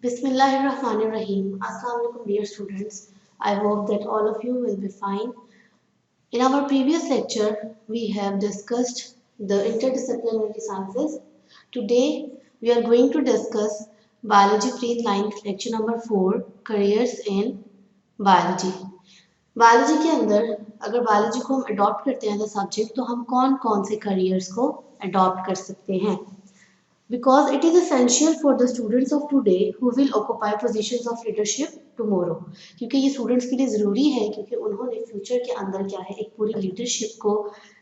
Bismillahirrahmanirrahim. Assalamu alaikum dear students. I hope that all of you will be fine. In our previous lecture, we have discussed the interdisciplinary sciences. Today, we are going to discuss Biology Pre-9 lecture number 4, Careers in Biology. Biology के अंदर अगर biology को हम adopt करते हैं as a subject तो हम कौन कौन से करियर्स को अडॉप्ट कर सकते हैं because it is essential for the students of today who will occupy positions of leadership tomorrow क्योंकि ये स्टूडेंट्स के लिए ज़रूरी है क्योंकि उन्होंने फ्यूचर के अंदर क्या है एक पूरी लीडरशिप को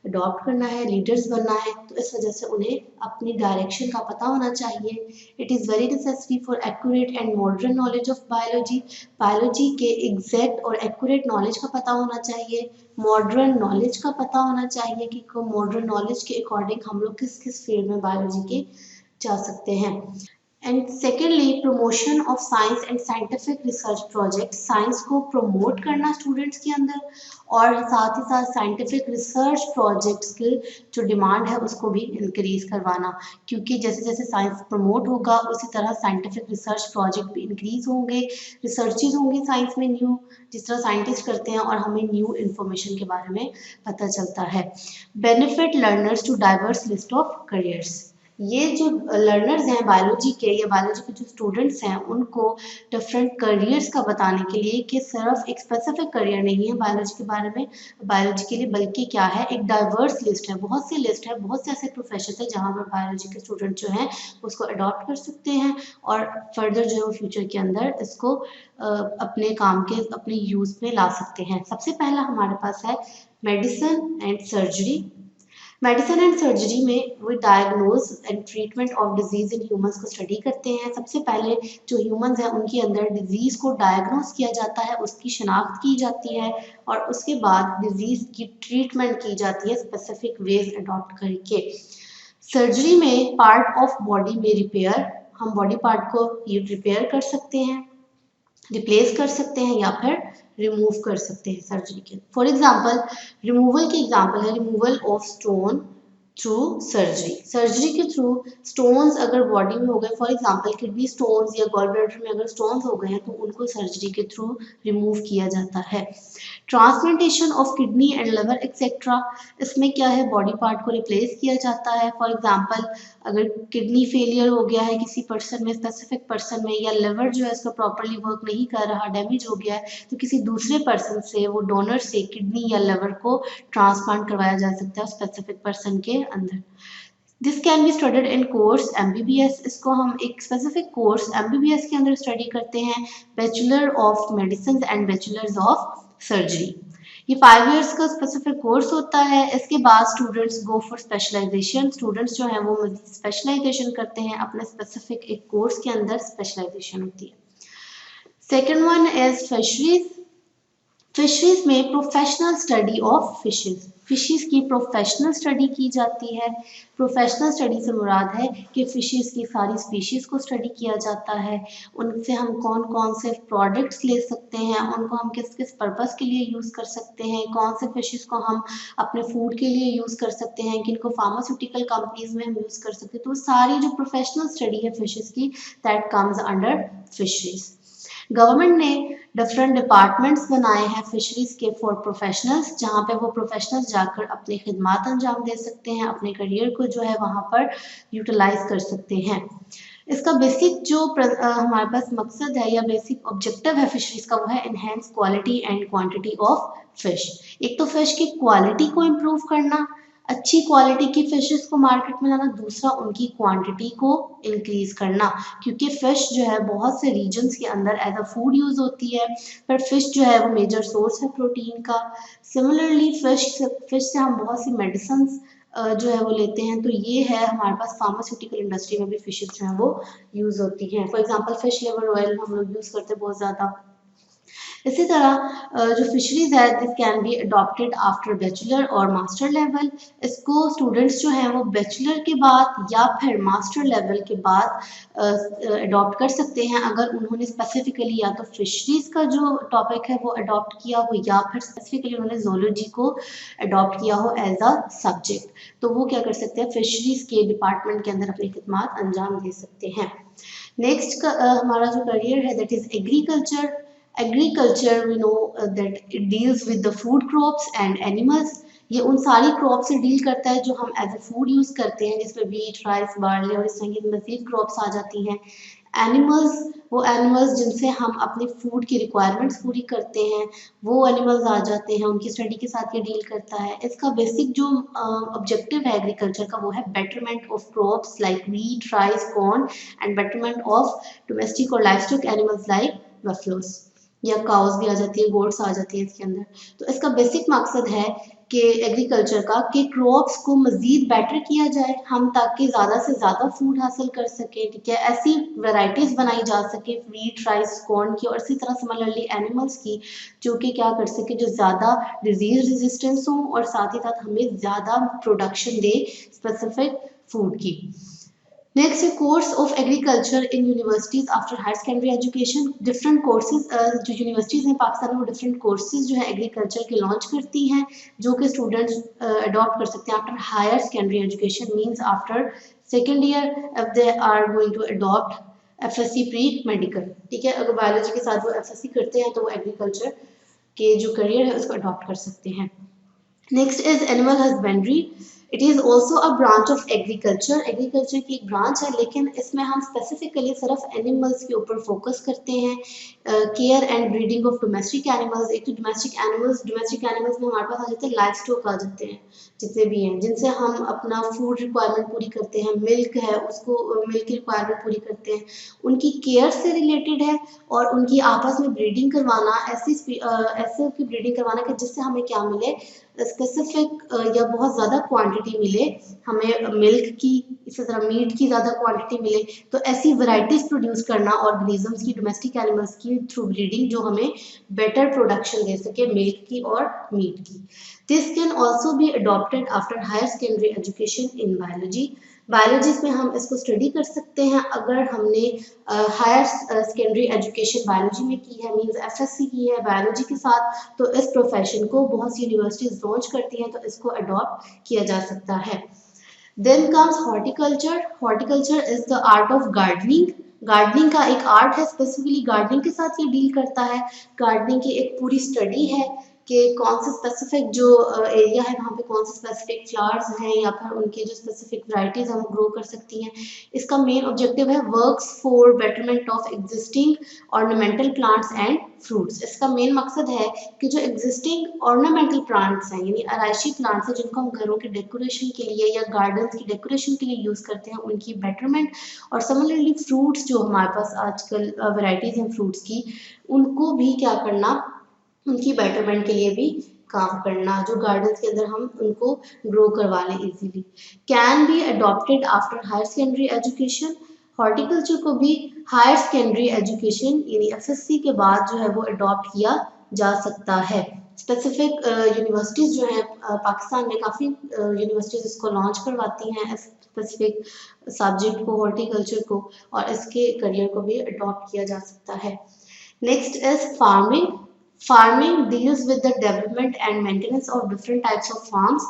अडॉप्ट करना है लीडर्स बनना है तो इस वजह से उन्हें अपनी डायरेक्शन का पता होना चाहिए it is very necessary for accurate and modern knowledge of biology के एग्जैक्ट और एक्यूरेट नॉलेज का पता होना चाहिए मॉडर्न नॉलेज का पता होना चाहिए कि मॉडर्न नॉलेज के अकॉर्डिंग हम लोग किस किस फील्ड में बायोलॉजी के जा सकते हैं and secondly promotion of science and scientific research project science को प्रमोट करना स्टूडेंट्स के अंदर और साथ ही साथ साइंटिफिक रिसर्च प्रोजेक्ट्स की जो डिमांड है उसको भी इंक्रीज करवाना क्योंकि जैसे जैसे साइंस प्रमोट होगा उसी तरह साइंटिफिक रिसर्च प्रोजेक्ट भी इंक्रीज होंगे रिसर्चेज होंगी साइंस में न्यू जिस तरह साइंटिस्ट करते हैं और हमें न्यू इन्फॉर्मेशन के बारे में पता चलता है benefit learners to diverse list of careers ये जो लर्नर्स हैं बायोलॉजी के या बायोलॉजी के जो स्टूडेंट्स हैं उनको डिफरेंट करियर्स का बताने के लिए कि सिर्फ एक स्पेसिफिक करियर नहीं है बायोलॉजी के बारे में बायोलॉजी के लिए बल्कि क्या है एक डाइवर्स लिस्ट है बहुत सी लिस्ट है बहुत से ऐसे प्रोफेशन है जहाँ पर बायोलॉजी के स्टूडेंट जो हैं उसको अडॉप्ट कर सकते हैं और फर्दर जो है फ्यूचर के अंदर इसको अपने काम के अपने यूज़ में ला सकते हैं सबसे पहला हमारे पास है medicine and surgery medicine and surgery में वो diagnose and treatment of disease in humans को स्टडी करते हैं सबसे पहले जो ह्यूमंस हैं उनके अंदर डिजीज को डायग्नोज किया जाता है उसकी शनाख्त की जाती है और उसके बाद डिजीज की ट्रीटमेंट की जाती है स्पेसिफिक वेज अडॉप्ट करके सर्जरी में पार्ट ऑफ बॉडी में रिपेयर हम बॉडी पार्ट को रिपेयर कर सकते हैं रिप्लेस कर सकते हैं या फिर रिमूव कर सकते हैं सर्जरी के फॉर एग्जांपल रिमूवल की एग्जांपल है removal of stone through surgery के थ्रू स्टोन्स अगर बॉडी में हो गए फॉर एग्जांपल किडनी स्टोन्स या गॉल ब्लैडर में अगर स्टोन्स हो गए हैं तो उनको सर्जरी के थ्रू रिमूव किया जाता है transplantation of kidney and liver etcetera इसमें क्या है बॉडी पार्ट को रिप्लेस किया जाता है फॉर एग्जांपल अगर किडनी फेलियर हो गया है किसी पर्सन में स्पेसिफिक पर्सन में या लिवर जो है इसका प्रॉपरली वर्क नहीं कर रहा डैमेज हो गया है तो किसी दूसरे पर्सन से वो डोनर से किडनी या लिवर को ट्रांसप्लांट करवाया जा सकता है स्पेसिफिक पर्सन के अंदर this can be studied in course MBBS इसको हम एक स्पेसिफिक कोर्स MBBS के अंदर स्टडी करते हैं bachelor of medicine and bachelors of surgery ये 5 इयर्स का स्पेसिफिक कोर्स होता है इसके बाद students go for specialisation students जो हैं वो मज़ीद स्पेशलाइजेशन करते हैं अपने स्पेसिफिक एक कोर्स के अंदर स्पेशलाइजेशन होती है सेकेंड वन इज फिशरीज में प्रोफेशनल स्टडी ऑफ फिशेस की प्रोफेशनल स्टडी की जाती है प्रोफेशनल स्टडी से मुराद है कि फिशेस की सारी स्पीशीज़ को स्टडी किया जाता है उनसे हम कौन कौन से प्रोडक्ट्स ले सकते हैं उनको हम किस किस पर्पस के लिए यूज़ कर सकते हैं कौन से फिशेस को हम अपने फूड के लिए यूज़ कर सकते हैं किनको फार्मास्यूटिकल कंपनीज में हम यूज़ कर सकते हैं तो सारी जो प्रोफेशनल स्टडी है फिशेस की that comes under fisheries government ने डिफरेंट डिपार्टमेंट्स बनाए हैं फिशरीज के फॉर प्रोफेशनल्स जहाँ पे वो प्रोफेशनल्स जाकर अपनी खिदमत अंजाम दे सकते हैं अपने करियर को जो है वहाँ पर यूटिलाइज कर सकते हैं इसका बेसिक जो हमारे पास मकसद है या बेसिक ऑब्जेक्टिव है फिशरीज का वो है enhance quality and quantity of fish एक तो फिश की क्वालिटी को इम्प्रूव करना अच्छी क्वालिटी की फिशेस को मार्केट में लाना दूसरा उनकी क्वांटिटी को इंक्रीज करना क्योंकि फिश जो है बहुत से रीजन्स के अंदर एज अ फूड यूज़ होती है पर फिश जो है वो मेजर सोर्स है प्रोटीन का सिमिलरली फिश से हम बहुत सी मेडिसिन जो है वो लेते हैं तो ये है हमारे पास फार्मास्यूटिकल इंडस्ट्री में भी फिशेस जो है वो यूज़ होती हैं for example fish liver oil हम लोग यूज़ करते हैं बहुत ज़्यादा इसी तरह जो फिशरीज है this can be adopted after bachelor और मास्टर लेवल। इसको स्टूडेंट्स जो हैं वो बैचलर के बाद या फिर मास्टर लेवल के बाद अडॉप्ट कर सकते हैं, अगर उन्होंने स्पेसिफिकली या तो फिशरीज का जो टॉपिक है वो अडॉप्ट किया हो या फिर स्पेसिफिकली उन्होंने जोलॉजी को अडॉप्ट किया हो एज अ सब्जेक्ट, तो वो क्या कर सकते हैं, फिशरीज के डिपार्टमेंट के अंदर अपनी खिदमत अंजाम दे सकते हैं। नेक्स्ट हमारा जो करियर है that is agriculture. Agriculture we know that it deals with the food crops and animals. ये उन सारी क्रॉप से डील करता है जो हम एज ए फूड यूज करते हैं, जिसमें वीट, राइस, बार्ले और इस तरह की मजीद क्रॉप्स आ जाती हैं। एनिमल्स, वो एनिमल्स जिनसे हम अपने फूड की रिक्वायरमेंट्स पूरी करते हैं, वो एनिमल्स आ जाते हैं, उनकी स्टडी के साथ ये डील करता है। इसका बेसिक जो ऑब्जेक्टिव है एग्रीकल्चर का वो है betterment of crops like wheat, rice, corn and betterment of domestic और लाइवस्टॉक एनिमल्स लाइक बफलोस, या काउस भी आ जाती है, गोट्स आ जाती है इसके अंदर। तो इसका बेसिक मकसद है कि एग्रीकल्चर का कि क्रॉप्स को मज़ीद बेटर किया जाए हम, ताकि ज़्यादा से ज़्यादा फूड हासिल कर सकें, ठीक है, ऐसी वैरायटीज़ बनाई जा सके वीट, राइस, कॉर्न की और इसी तरह सिमिलरली एनिमल्स की, जो कि क्या कर सके, जो ज़्यादा डिजीज़ रेजिस्टेंस हो और साथ ही साथ हमें ज़्यादा प्रोडक्शन दे स्पेसिफिक फूड की। नेक्स्ट है course of agriculture in universities after higher secondary education. Different courses जो यूनिवर्सिटीज़ हैं पाकिस्तान में वो डिफरेंट कोर्सेज जो है एग्रीकल्चर के लॉन्च करती हैं, जो कि स्टूडेंट्स अडॉप्ट कर सकते हैं after higher secondary education, means after second year if they are going to adopt FSc pre medical, ठीक है। अगर बायोलॉजी के साथ वो एफएससी करते हैं तो वो एग्रीकल्चर के जो करियर है उसको अडॉप्ट कर सकते हैं। Next is animal husbandry. It is also a branch of agriculture. Agriculture की एक ब्रांच है, लेकिन इसमें हम स्पेसिफिकली सिर्फ एनिमल्स के ऊपर फोकस करते हैं। Care and breeding of domestic animals. एक तो डोमेस्टिक एनिमल्स में हमारे पास आ जाते हैं लाइव स्टॉक आ जाते हैं जितने भी हैं, जिनसे हम अपना फूड रिक्वायरमेंट पूरी करते हैं। मिल्क है, उसको मिल्क की रिक्वायरमेंट पूरी करते हैं, उनकी केयर से रिलेटेड है, और उनकी आपस में ब्रीडिंग करवाना, ऐसे उनकी ब्रीडिंग करवाना कि जिससे हमें क्या मिले, स्पेसिफिक या बहुत ज़्यादा क्वांटिटी मिले हमें मिल्क की, इसी तरह मीट की ज़्यादा क्वांटिटी मिले। तो ऐसी वैरायटीज़ प्रोड्यूस करना ऑर्गेनिजम्स की, डोमेस्टिक एनिमल्स की थ्रू ब्रीडिंग, जो हमें बेटर प्रोडक्शन दे सके मिल्क की और मीट की। This can also be adopted after higher secondary education in biology. Biology में हम इसको स्टडी कर सकते हैं अगर हमने हायर सेकेंडरी एजुकेशन बायोलॉजी में की है, मींस एफएससी की है बायोलॉजी के साथ, तो इस प्रोफेशन को बहुत सी यूनिवर्सिटीज लॉन्च करती हैं, तो इसको अडॉप्ट किया जा सकता है। Then comes horticulture. Horticulture is the art of gardening. Gardening का एक आर्ट है, स्पेसिफिकली गार्डनिंग के साथ ये डील करता है। गार्डनिंग की एक पूरी स्टडी है कि कौन से स्पेसिफिक जो एरिया है वहाँ पे कौन से स्पेसिफिक फ्लावर्स हैं या फिर उनकी जो स्पेसिफिक वैरायटीज हैं वो ग्रो कर सकती हैं। इसका मेन ऑब्जेक्टिव है works for betterment of existing ornamental plants and fruits. इसका मेन मकसद है कि जो एग्जिस्टिंग ऑर्नामेंटल प्लांट्स हैं, यानी आराइशी प्लांट्स हैं जिनको हम घरों के डेकोरेशन के लिए या गार्डन्स की डेकोरेशन के लिए यूज़ करते हैं, उनकी बेटरमेंट, और सिमिलरली फ्रूट्स जो हमारे पास आजकल वैरायटीज़ हैं फ्रूट्स की, उनको भी क्या करना, उनकी बेटरमेंट के लिए भी काम करना, जो गार्डन्स के अंदर हम उनको ग्रो करवा लें easily. Can be adopted after higher secondary education. Horticulture को भी हायर सेकेंडरी एजुकेशन यानी एफएससी के बाद जो है वो अडॉप्ट किया जा सकता है। स्पेसिफिक यूनिवर्सिटीज़ जो हैं पाकिस्तान में काफ़ी यूनिवर्सिटीज़ इसको लॉन्च करवाती हैं, स्पेसिफिक सब्जेक्ट को, हॉर्टिकल्चर को, और इसके करियर को भी अडॉप्ट किया जा सकता है। Next is farming. Farming deals with the development and maintenance of different types of farms.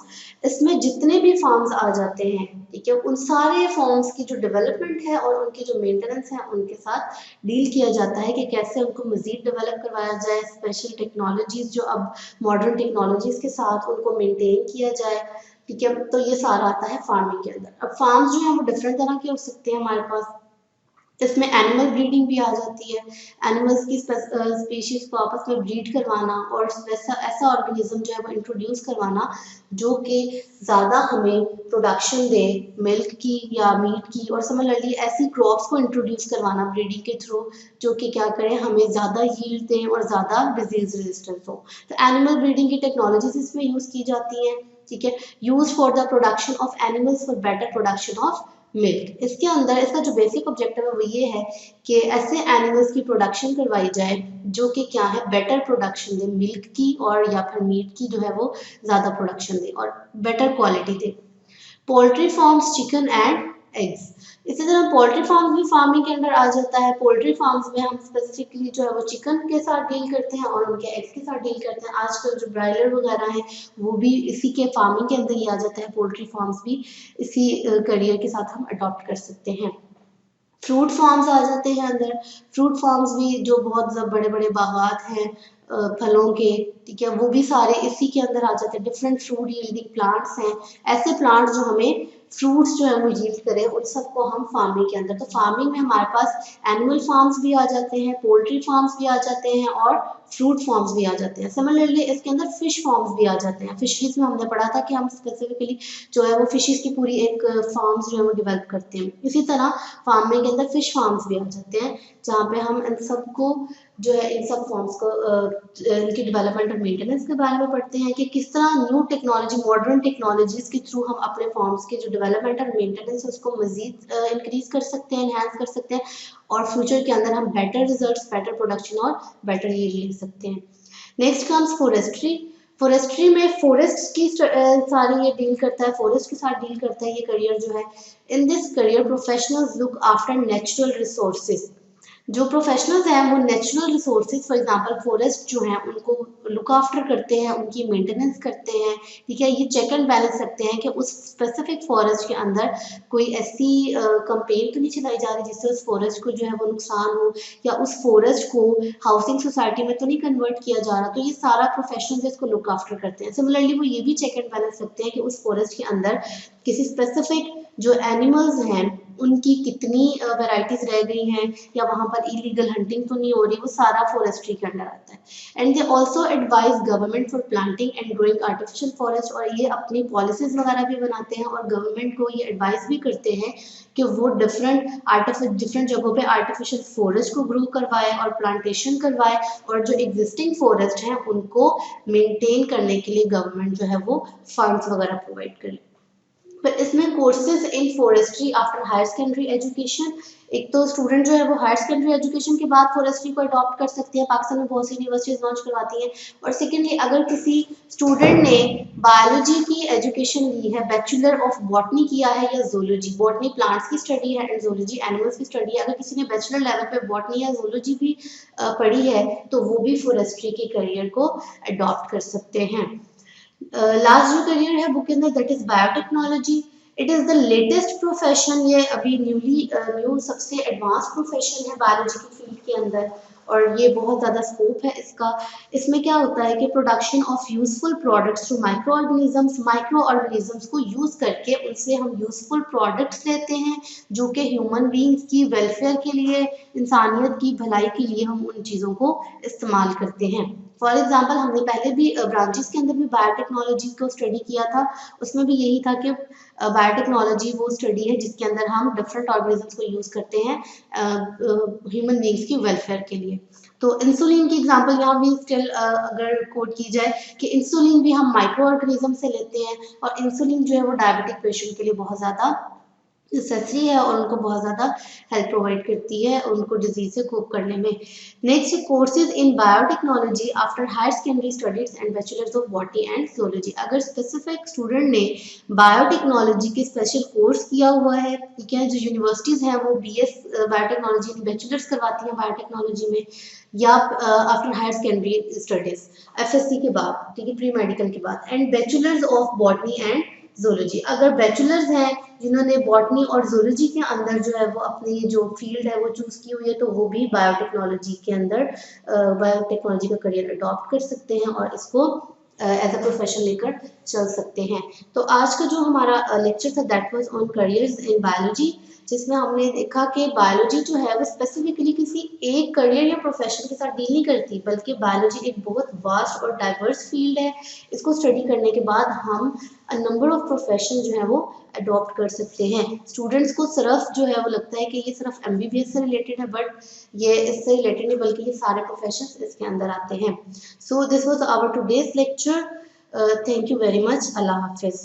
इसमें जितने भी फार्म्स आ जाते हैं, ठीक है, उन सारे फार्म्स की जो डेवलपमेंट है और उनकी जो मेंटेनेंस है उनके साथ डील किया जाता है कि कैसे उनको मजीद डेवलप करवाया जाए, स्पेशल टेक्नोलॉजीज जो अब मॉडर्न टेक्नोलॉजीज के साथ उनको मेंटेन किया जाए, ठीक है। तो ये सारा आता है फार्मिंग के अंदर। अब फार्म्स जो है वो डिफरेंट तरह के हो सकते हैं हमारे पास। इसमें एनिमल ब्रीडिंग भी आ जाती है, एनिमल्स की स्पीशीज को आपस में ब्रीड करवाना और ऐसा ऑर्गेनिज्म जो है वो इंट्रोड्यूस करवाना जो कि ज़्यादा हमें प्रोडक्शन दे मिल्क की या मीट की, और सिमिलरली ऐसी क्रॉप्स को इंट्रोड्यूस करवाना ब्रीडिंग के थ्रू जो कि क्या करें, हमें ज़्यादा यील्ड दें और ज़्यादा डिजीज रेजिस्टेंस हो। तो एनिमल ब्रीडिंग की टेक्नोलॉजीज इसमें यूज़ की जाती हैं, ठीक है, use for the production of animals for better production of milk. इसके अंदर इसका जो बेसिक ऑब्जेक्टिव है वो ये है कि ऐसे एनिमल्स की प्रोडक्शन करवाई जाए जो कि क्या है बेटर प्रोडक्शन दे मिल्क की और या फिर मीट की जो है वो ज़्यादा प्रोडक्शन दे और better quality they. Poultry farms, chicken and eggs. इसी तरह पोल्ट्री फार्म्स भी फार्मिंग के अंदर आ जाता है। पोल्ट्री फार्म्स में हम स्पेसिफिकली जो है वो चिकन के साथ डील करते हैं और उनके एग्स के साथ डील करते हैं। आजकल जो ब्रायलर वगैरह हैं वो भी इसी के फार्मिंग के अंदर ही आ जाता है। पोल्ट्री फार्म्स भी इसी करियर के साथ हम अडॉप्ट कर सकते हैं। फ्रूट फार्म्स आ जाते हैं अंदर। फ्रूट फार्म्स भी जो बहुत बड़े बड़े बागात हैं फलों के, ठीक है, वो भी सारे इसी के अंदर आ जाते हैं। डिफरेंट फ्रूट यील्डिंग प्लांट्स हैं, ऐसे प्लांट्स जो हमें फ्रूट्स जो है वो यील्ड करें, उन सबको हम फार्मिंग के अंदर। तो फार्मिंग में हमारे पास एनिमल फार्म्स भी आ जाते हैं, पोल्ट्री फार्म्स भी आ जाते हैं और फ्रूट फार्म्स भी आ जाते हैं। सिमिलरली इसके अंदर फिश फार्म्स भी आ जाते हैं। फिशरीज में हमने पढ़ा था कि हम स्पेसिफिकली जो है वो फिशेस की पूरी एक फार्म्स जो है वो डेवलप करते हैं। इसी तरह फार्मिंग के अंदर फिश फार्म्स भी आ जाते हैं जहाँ पे हम इन सबको जो है इन सब फॉर्म्स को इनकी डेवलपमेंट और मेंटेनेंस के बारे में पढ़ते हैं कि किस तरह न्यू टेक्नोलॉजी, मॉडर्न टेक्नोलॉजीज के थ्रू हम अपने फॉर्म्स के जो डेवलपमेंट और मेंटेनेंस है उसको मजीद इंक्रीज कर सकते हैं, एनहांस कर सकते हैं और फ्यूचर के अंदर हम बेटर रिजल्ट्स, बेटर प्रोडक्शन और बेटर यील्ड ले सकते हैं। Next comes forestry. फॉरेस्ट्री में फॉरेस्ट की सारी ये डील करता है, फॉरेस्ट के साथ डील करता है ये करियर जो है। In this career professionals look after natural resources. जो प्रोफेशनल्स हैं वो natural resources, for example forest जो हैं उनको लुक आफ्टर करते हैं, उनकी मेंटेनेंस करते हैं, ठीक है। ये चेक एंड बैलेंस रखते हैं कि उस स्पेसिफिक फॉरेस्ट के अंदर कोई ऐसी कंपेन तो नहीं चलाई जा रही जिससे उस फॉरेस्ट को जो है वो नुकसान हो, या उस फॉरेस्ट को हाउसिंग सोसाइटी में तो नहीं कन्वर्ट किया जा रहा। तो ये सारा प्रोफेशनल्स इसको लुक आफ्टर करते हैं। सिमिलरली वो ये भी चेक एंड बैलेंस रखते हैं कि उस फॉरेस्ट के अंदर किसी स्पेसिफिक जो एनिमल्स हैं उनकी कितनी वैरायटीज रह गई हैं या वहाँ पर इलीगल हंटिंग तो नहीं हो रही, वो सारा फॉरेस्ट्री के अंडर आता है। And they also advise government for planting and growing artificial forest. और ये अपनी पॉलिसीज वगैरह भी बनाते हैं और गवर्नमेंट को ये एडवाइस भी करते हैं कि वो डिफरेंट जगहों पे आर्टिफिशियल फॉरेस्ट को ग्रो करवाए और प्लांटेशन करवाए और जो एग्जिस्टिंग फॉरेस्ट हैं उनको मेंटेन करने के लिए गवर्नमेंट जो है वो फंड्स वगैरह प्रोवाइड करे। पर इसमें courses in forestry after higher secondary education. एक तो स्टूडेंट जो है वो हायर सेकेंडरी एजुकेशन के बाद फॉरेस्ट्री को अडॉप्ट कर सकते हैं, पाकिस्तान में बहुत सी यूनिवर्सिटीज लॉन्च करवाती हैं। और सेकेंडली अगर किसी स्टूडेंट ने बायोलॉजी की एजुकेशन ली है, बैचलर ऑफ बॉटनी किया है या जूलॉजी, बॉटनी प्लांट्स की स्टडी है एंड जूलॉजी एनिमल्स की स्टडी है, अगर किसी ने बैचलर लेवल पे बॉटनी या जूलॉजी भी पढ़ी है तो वो भी फॉरेस्ट्री के करियर को अडॉप्ट कर सकते हैं। लास्ट जो करियर है बुक के अंदर that is biotechnology. It is the latest profession, ये अभी न्यू सबसे एडवांस प्रोफेशन है बायोलॉजी की फील्ड के अंदर और ये बहुत ज़्यादा स्कोप है इसका। इसमें क्या होता है कि production of useful products through micro organisms को यूज़ करके उनसे हम यूजफुल प्रोडक्ट्स लेते हैं जो कि ह्यूमन बींग्स की वेलफेयर के लिए, इंसानियत की भलाई के लिए हम उन चीज़ों को इस्तेमाल करते हैं। फॉर एग्जाम्पल हमने पहले भी ब्रांचेस के अंदर भी बायोटेक्नोलॉजी को स्टडी किया था, उसमें भी यही था कि बायोटेक्नोलॉजी वो स्टडी है जिसके अंदर हम डिफरेंट ऑर्गेनिजम्स को यूज़ करते हैं ह्यूमन बींग्स की वेलफेयर के लिए। तो इंसुलिन की एग्जांपल यहाँ भी स्टिल अगर कोट की जाए कि इंसुलिन भी हम माइक्रो ऑर्गेनिज्म से लेते हैं और इंसुलिन जो है वो डायबिटिक पेशेंट के लिए बहुत ज़्यादा नेसेसरी है और उनको बहुत ज़्यादा हेल्प प्रोवाइड करती है उनको डिजीज से कोप करने में। Next courses in biotechnology after higher secondary studies and bachelors of botany and zoology. अगर स्पेसिफिक स्टूडेंट ने बायोटेक्नोलॉजी के स्पेशल कोर्स किया हुआ है, ठीक है, जो यूनिवर्सिटीज़ हैं वो BS बायोटेक्नोलॉजी बैचलर्स करवाती हैं बायोटेक्नोलॉजी में या after higher secondary studies FSC के बाद, ठीक है, प्री मेडिकल के बाद, and bachelors of botany and zoology. अगर बैचलर्स हैं जिन्होंने बॉटनी और जूलॉजी के अंदर जो है वो अपनी जो फील्ड है वो चूज़ की हुई है तो वो भी बायोटेक्नोलॉजी के अंदर बायोटेक्नोलॉजी का करियर अडॉप्ट कर सकते हैं और इसको एज अ प्रोफेशन लेकर चल सकते हैं। तो आज का जो हमारा लेक्चर था that was on careers in biology, जिसमें हमने देखा कि बायोलॉजी जो है वो स्पेसिफिकली किसी एक करियर या प्रोफेशन के साथ डील नहीं करती, बल्कि बायोलॉजी एक बहुत वास्ट और डाइवर्स फील्ड है। इसको स्टडी करने के बाद हम नंबर ऑफ प्रोफेशन जो है वो अडॉप्ट कर सकते हैं। स्टूडेंट्स को सिर्फ जो है वो लगता है कि ये सिर्फ MBBS से रिलेटेड है, बट ये इससे रिलेटेड नहीं बल्कि ये सारे प्रोफेशन इसके अंदर आते हैं। So this was our today's lecture. Thank you very much. अल्लाह हाफिज़।